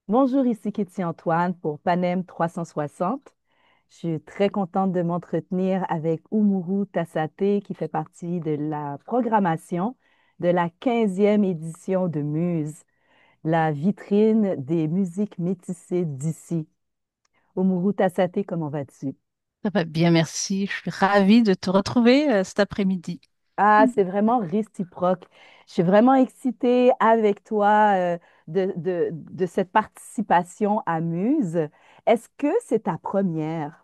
Bonjour, ici Kitty Antoine pour Panem 360. Je suis très contente de m'entretenir avec Umuru Tassate qui fait partie de la programmation de la 15e édition de Muse, la vitrine des musiques métissées d'ici. Umuru Tassate, comment vas-tu? Ça va bien, merci. Je suis ravie de te retrouver cet après-midi. Ah, c'est vraiment réciproque. Je suis vraiment excitée avec toi de cette participation à Muse. Est-ce que c'est ta première?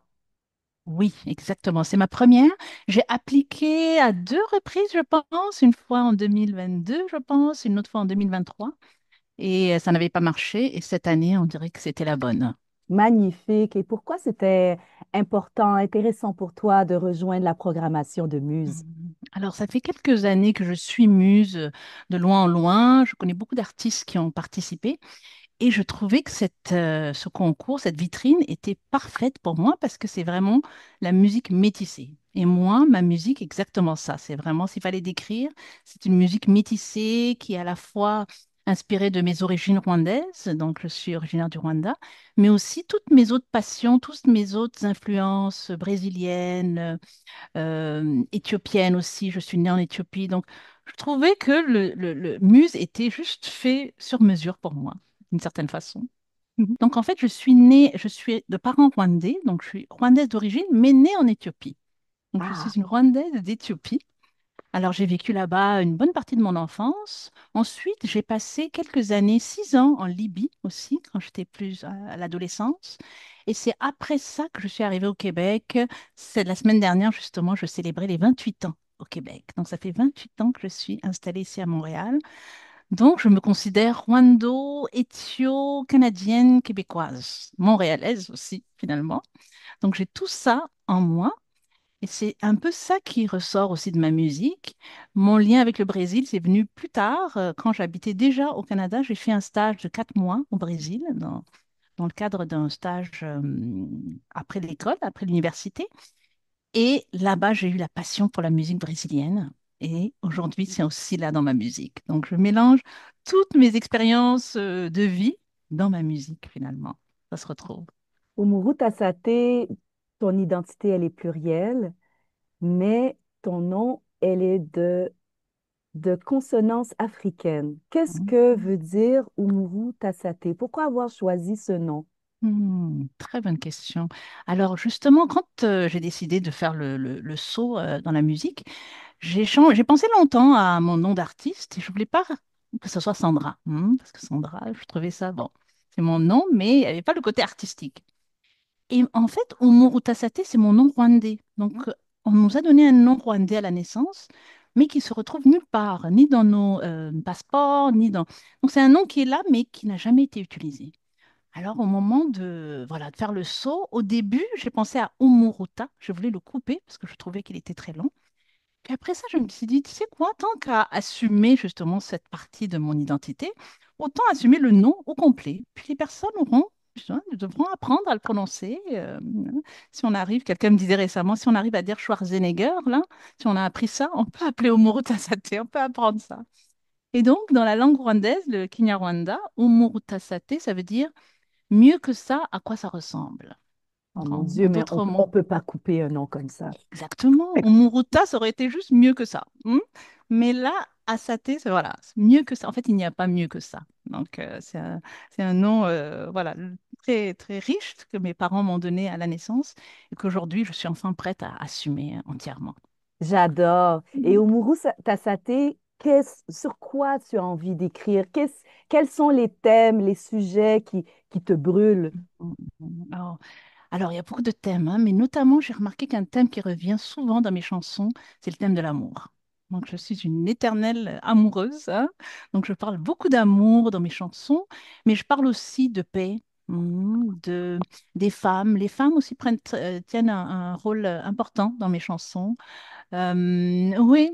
Oui, exactement. C'est ma première. J'ai appliqué à deux reprises, je pense. Une fois en 2022, je pense, une autre fois en 2023. Et ça n'avait pas marché. Et cette année, on dirait que c'était la bonne. Magnifique. Et pourquoi c'était important, intéressant pour toi de rejoindre la programmation de Muse? Alors, ça fait quelques années que je suis muse de loin en loin. Je connais beaucoup d'artistes qui ont participé. Et je trouvais que ce concours, cette vitrine était parfaite pour moi parce que c'est vraiment la musique métissée. Et moi, ma musique, exactement ça. C'est vraiment, s'il fallait décrire, c'est une musique métissée qui est à la fois inspirée de mes origines rwandaises, donc je suis originaire du Rwanda, mais aussi toutes mes autres passions, toutes mes autres influences brésiliennes, éthiopiennes aussi. Je suis née en Éthiopie, donc je trouvais que le Muse était juste fait sur mesure pour moi, d'une certaine façon. Mhm. Donc en fait, je suis de parents rwandais, donc je suis rwandaise d'origine, mais née en Éthiopie. Donc je suis Ah, une Rwandaise d'Éthiopie. Alors j'ai vécu là-bas une bonne partie de mon enfance. Ensuite, j'ai passé quelques années, 6 ans en Libye aussi, quand j'étais plus à l'adolescence. Et c'est après ça que je suis arrivée au Québec. C'est la semaine dernière, justement, je célébrais les 28 ans au Québec. Donc ça fait 28 ans que je suis installée ici à Montréal. Donc, je me considère rwando-éthio-canadienne québécoise, montréalaise aussi, finalement. Donc, j'ai tout ça en moi. Et c'est un peu ça qui ressort aussi de ma musique. Mon lien avec le Brésil, c'est venu plus tard. Quand j'habitais déjà au Canada, j'ai fait un stage de 4 mois au Brésil, dans le cadre d'un stage après l'école, après l'université. Et là-bas, j'ai eu la passion pour la musique brésilienne. Et aujourd'hui, c'est aussi là dans ma musique. Donc, je mélange toutes mes expériences de vie dans ma musique, finalement. Ça se retrouve. Umuru Tassate, ton identité, elle est plurielle, mais ton nom, elle est de consonance africaine. Qu'est-ce que Mhm. veut dire Umuru Tassate? Pourquoi avoir choisi ce nom? Très bonne question. Alors, justement, quand j'ai décidé de faire le saut dans la musique, j'ai pensé longtemps à mon nom d'artiste et je voulais pas que ce soit Sandra. Parce que Sandra, je trouvais ça, bon, c'est mon nom, mais il n'y avait pas le côté artistique. Et en fait, Umaru Tassate, c'est mon nom rwandais. Donc, on nous a donné un nom rwandais à la naissance, mais qui se retrouve nulle part, ni dans nos passeports, ni dans... Donc, c'est un nom qui est là, mais qui n'a jamais été utilisé. Alors, au moment de, voilà, de faire le saut, au début, j'ai pensé à Umuruta. Je voulais le couper parce que je trouvais qu'il était très long. Puis après ça, je me suis dit, tu sais quoi, tant qu'à assumer justement cette partie de mon identité, autant assumer le nom au complet. Puis les personnes auront, tu vois, devront apprendre à le prononcer. Si on arrive, quelqu'un me disait récemment, si on arrive à dire Schwarzenegger, là, si on a appris ça, on peut appeler Omuru Tassate, on peut apprendre ça. Et donc, dans la langue rwandaise, le Kinyarwanda, Omuru Tassate, ça veut dire mieux que ça, à quoi ça ressemble. Oh Donc, mon en Dieu, mais d'autres on mots, peut pas couper un nom comme ça. exactement. Umuruta, ça aurait été juste mieux que ça. Mais là, Asate, c'est voilà, c'est mieux que ça. En fait, il n'y a pas mieux que ça. Donc, c'est un nom voilà, très, très riche que mes parents m'ont donné à la naissance et qu'aujourd'hui, je suis enfin prête à assumer entièrement. J'adore. Et Mhm. Umuru Tassate, sur quoi tu as envie d'écrire? Quels sont les thèmes, les sujets qui te brûlent? Alors, il y a beaucoup de thèmes, hein, mais notamment, j'ai remarqué qu'un thème qui revient souvent dans mes chansons, c'est le thème de l'amour. Donc, je suis une éternelle amoureuse, hein. Donc, je parle beaucoup d'amour dans mes chansons, mais je parle aussi de paix, des femmes. Les femmes aussi tiennent un rôle important dans mes chansons. Oui,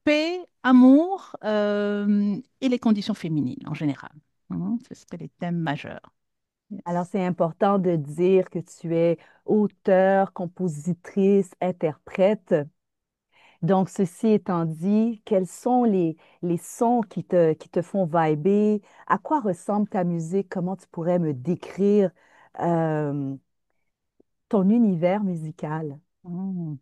paix, amour et les conditions féminines en général. Ce seraient les thèmes majeurs. Alors, Yes. c'est important de dire que tu es auteur, compositrice, interprète. Donc, ceci étant dit, quels sont les sons qui te font vibrer? À quoi ressemble ta musique? Comment tu pourrais me décrire euh, ton univers musical? Hmm.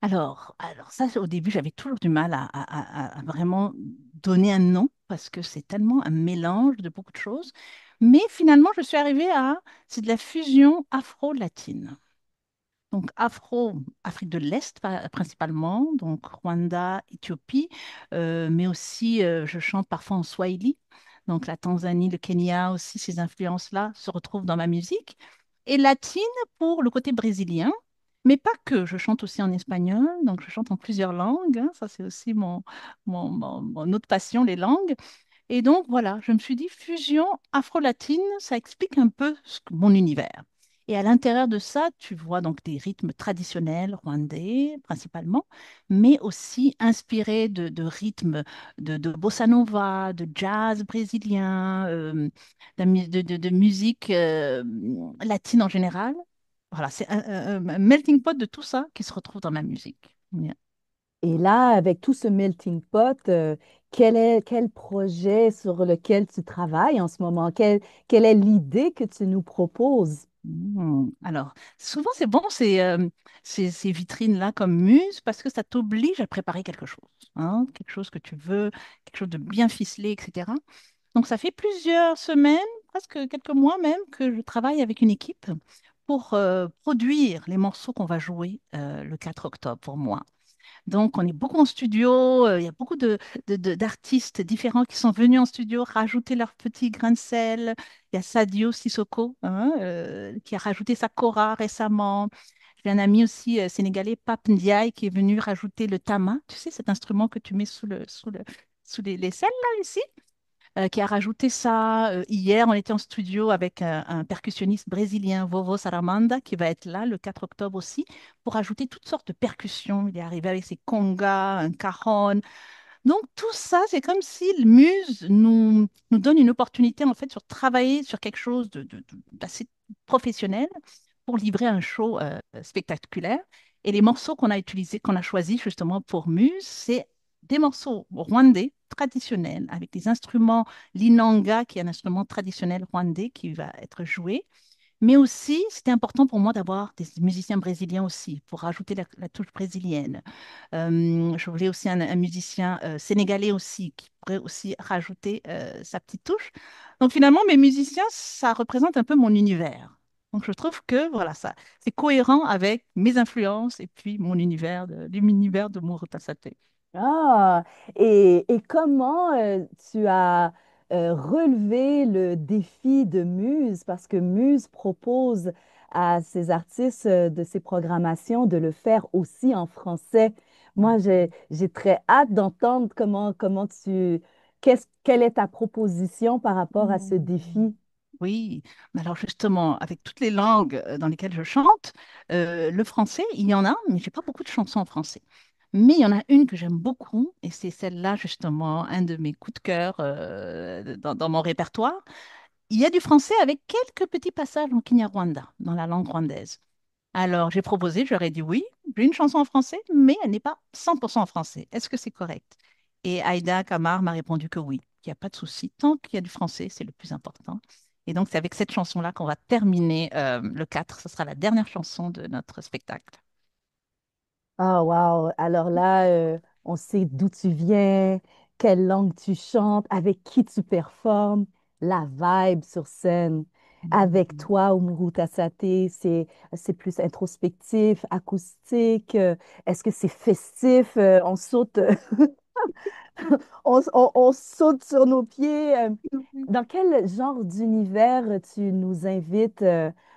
Alors ça, au début, j'avais toujours du mal à vraiment donner un nom parce que c'est tellement un mélange de beaucoup de choses. Mais finalement, je suis arrivée c'est de la fusion afro-latine. Donc Afrique de l'Est principalement, donc Rwanda, Éthiopie, mais aussi je chante parfois en swahili. Donc la Tanzanie, le Kenya aussi, ces influences-là se retrouvent dans ma musique. Et latine pour le côté brésilien, mais pas que. Je chante aussi en espagnol, donc je chante en plusieurs langues, hein. Ça, c'est aussi mon autre passion, les langues. Et donc, voilà, je me suis dit, fusion afro-latine, ça explique un peu mon univers. Et à l'intérieur de ça, tu vois donc des rythmes traditionnels rwandais principalement, mais aussi inspirés de rythmes de bossa nova, de jazz brésilien, de musique latine en général. Voilà, c'est un melting pot de tout ça qui se retrouve dans ma musique. Yeah. Et là, avec tout ce melting pot, quel projet sur lequel tu travailles en ce moment? Quelle est l'idée que tu nous proposes? Alors, souvent, c'est bon ces vitrines-là comme muse parce que ça t'oblige à préparer quelque chose, hein, quelque chose que tu veux, quelque chose de bien ficelé, etc. Donc, ça fait plusieurs semaines, presque quelques mois même, que je travaille avec une équipe pour produire les morceaux qu'on va jouer le 4 octobre pour moi. Donc, on est beaucoup en studio. Il y a beaucoup d'artistes différents qui sont venus en studio rajouter leur petit grain de sel. Il y a Sadio Sissoko, hein, qui a rajouté sa kora récemment. J'ai un ami aussi sénégalais, Pape Ndiaye, qui est venu rajouter le tama. Tu sais, cet instrument que tu mets sous les selles, là, ici, qui a rajouté ça. Hier, on était en studio avec un percussionniste brésilien, Vovo Saramanda, qui va être là le 4 octobre aussi, pour ajouter toutes sortes de percussions. Il est arrivé avec ses congas, un cajon. Donc, tout ça, c'est comme si le Muse nous donne une opportunité, en fait, sur travailler sur quelque chose d'assez professionnel pour livrer un show spectaculaire. Et les morceaux qu'on a utilisés, qu'on a choisis justement pour Muse, c'est des morceaux rwandais traditionnels avec des instruments l'inanga, qui est un instrument traditionnel rwandais qui va être joué. Mais aussi, c'était important pour moi d'avoir des musiciens brésiliens aussi, pour rajouter la touche brésilienne. Je voulais aussi un musicien sénégalais aussi, qui pourrait aussi rajouter sa petite touche. Donc finalement, mes musiciens, ça représente un peu mon univers. Donc je trouve que voilà, ça, c'est cohérent avec mes influences et puis l'univers de Muru Tassate. Ah, et comment tu as relevé le défi de Muse? Parce que Muse propose à ses artistes de ses programmations de le faire aussi en français. Moi, j'ai très hâte d'entendre quelle est ta proposition par rapport à ce Mhm. défi. Oui, mais alors justement, avec toutes les langues dans lesquelles je chante, le français, il y en a, mais j'ai pas beaucoup de chansons en français. Mais il y en a une que j'aime beaucoup, et c'est celle-là justement, un de mes coups de cœur dans mon répertoire. Il y a du français avec quelques petits passages en Kinyarwanda, dans la langue rwandaise. Alors j'ai proposé, j'aurais dit oui, j'ai une chanson en français, mais elle n'est pas 100% en français. Est-ce que c'est correct? Et Aïda Kamar m'a répondu que oui, qu'il n'y a pas de souci. Tant qu'il y a du français, c'est le plus important. Et donc, c'est avec cette chanson-là qu'on va terminer le 4. Ce sera la dernière chanson de notre spectacle. Ah, wow! Alors là, on sait d'où tu viens, quelle langue tu chantes, avec qui tu performes, la vibe sur scène. Avec Mhm. toi, Umuru Tassate, c'est plus introspectif, acoustique. Est-ce que c'est festif? On saute, on saute sur nos pieds. Dans quel genre d'univers tu nous invites,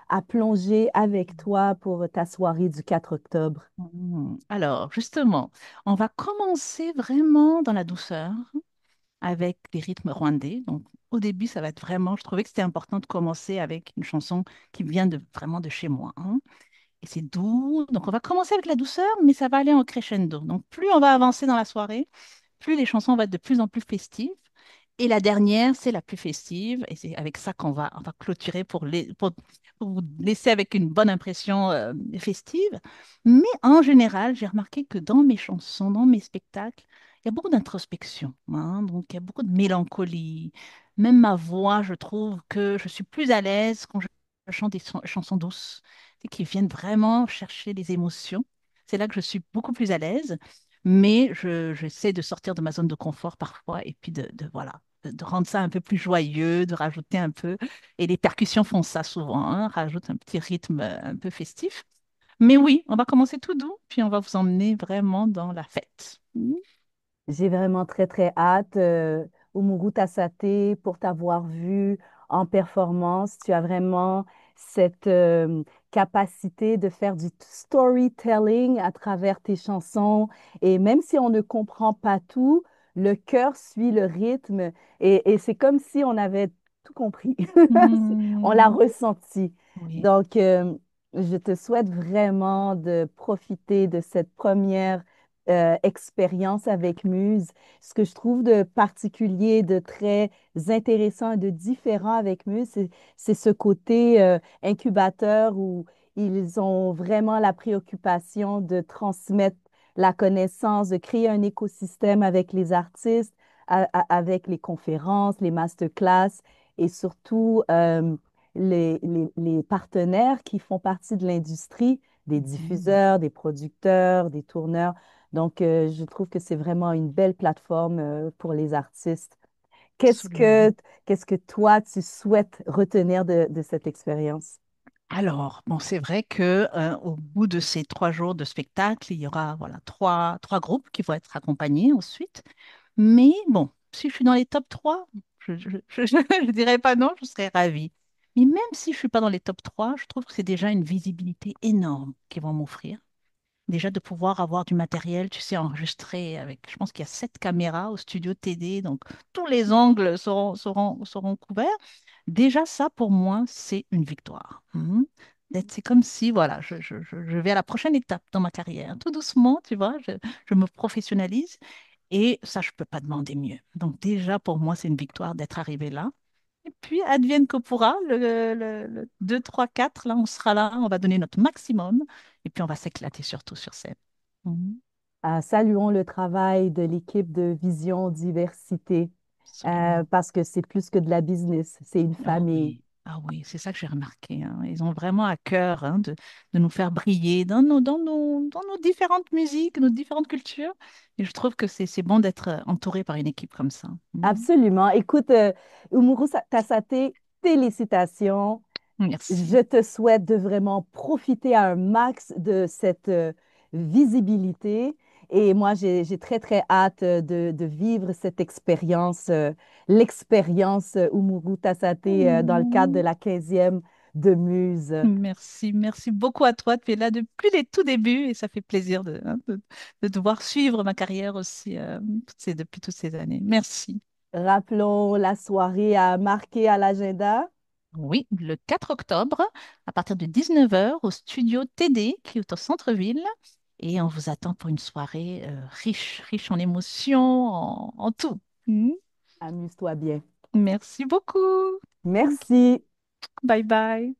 à plonger avec toi pour ta soirée du 4 octobre? Alors, justement, on va commencer vraiment dans la douceur avec les rythmes rwandais. Donc, au début, ça va être vraiment, je trouvais que c'était important de commencer avec une chanson qui vient vraiment de chez moi, hein. Et c'est doux. Donc, on va commencer avec la douceur, mais ça va aller en crescendo. Donc, plus on va avancer dans la soirée, plus les chansons vont être de plus en plus festives. Et la dernière, c'est la plus festive, et c'est avec ça on va clôturer pour vous laisser avec une bonne impression festive. Mais en général, j'ai remarqué que dans mes chansons, dans mes spectacles, il y a beaucoup d'introspection, hein, donc il y a beaucoup de mélancolie. Même ma voix, je trouve que je suis plus à l'aise quand je chante des chansons douces, et qui viennent vraiment chercher les émotions. C'est là que je suis beaucoup plus à l'aise. Mais j'essaie de sortir de ma zone de confort parfois et puis voilà, de rendre ça un peu plus joyeux, de rajouter un peu. Et les percussions font ça souvent, hein, rajoutent un petit rythme un peu festif. Mais oui, on va commencer tout doux, puis on va vous emmener vraiment dans la fête. J'ai vraiment très, très hâte, Umuru Tassate, pour t'avoir vu en performance. Tu as vraiment cette capacité de faire du storytelling à travers tes chansons. Et même si on ne comprend pas tout, le cœur suit le rythme et c'est comme si on avait tout compris. On l'a Mhm. ressenti. Oui. Donc, je te souhaite vraiment de profiter de cette première expérience avec Muse. Ce que je trouve de particulier, de très intéressant et de différent avec Muse, c'est ce côté incubateur où ils ont vraiment la préoccupation de transmettre la connaissance, de créer un écosystème avec les artistes, avec les conférences, les masterclass et surtout les partenaires qui font partie de l'industrie, des Mhm. diffuseurs, des producteurs, des tourneurs. Donc, je trouve que c'est vraiment une belle plateforme pour les artistes. Qu'est-ce Absolument. que, qu'est-ce que toi, tu souhaites retenir de cette expérience? Alors, bon, c'est vrai que au bout de ces 3 jours de spectacle, il y aura voilà, trois groupes qui vont être accompagnés ensuite. Mais bon, si je suis dans les top 3, je dirais pas non, je serais ravie. Mais même si je ne suis pas dans les top 3, je trouve que c'est déjà une visibilité énorme qu'ils vont m'offrir. Déjà de pouvoir avoir du matériel, tu sais, enregistré avec, je pense qu'il y a 7 caméras au studio TD, donc tous les angles seront couverts. Déjà, ça, pour moi, c'est une victoire. Mhm. C'est comme si, voilà, je vais à la prochaine étape dans ma carrière. Tout doucement, tu vois, je me professionnalise et ça, je ne peux pas demander mieux. Donc déjà, pour moi, c'est une victoire d'être arrivé là. Et puis, advienne que pourra, le 2, 3, 4, là, on sera là, on va donner notre maximum et puis on va s'éclater surtout sur scène. Mhm. Saluons le travail de l'équipe de Vision Diversité Absolument. parce que c'est plus que de la business, c'est une famille. Ah oui, c'est ça que j'ai remarqué, hein. Ils ont vraiment à cœur, hein, de nous faire briller dans nos différentes musiques, nos différentes cultures. Et je trouve que c'est bon d'être entouré par une équipe comme ça. Mhm. Absolument. Écoute, Umuru Tassate, félicitations. Je Merci. te souhaite de vraiment profiter à un max de cette visibilité. Et moi, j'ai très, très hâte de vivre cette expérience, l'expérience Umuru Tassate dans le cadre de Mhm. la 15e de Muse. Merci, merci beaucoup à toi. Tu es là depuis les tout débuts et ça fait plaisir de devoir suivre ma carrière aussi depuis toutes ces années. Merci. Rappelons la soirée à marquer à l'agenda. Oui, le 4 octobre, à partir de 19 heures, au studio TD, qui est au centre-ville. Et on vous attend pour une soirée riche, riche en émotions, en tout. Mhm. Amuse-toi bien. Merci beaucoup. Merci. Bye bye.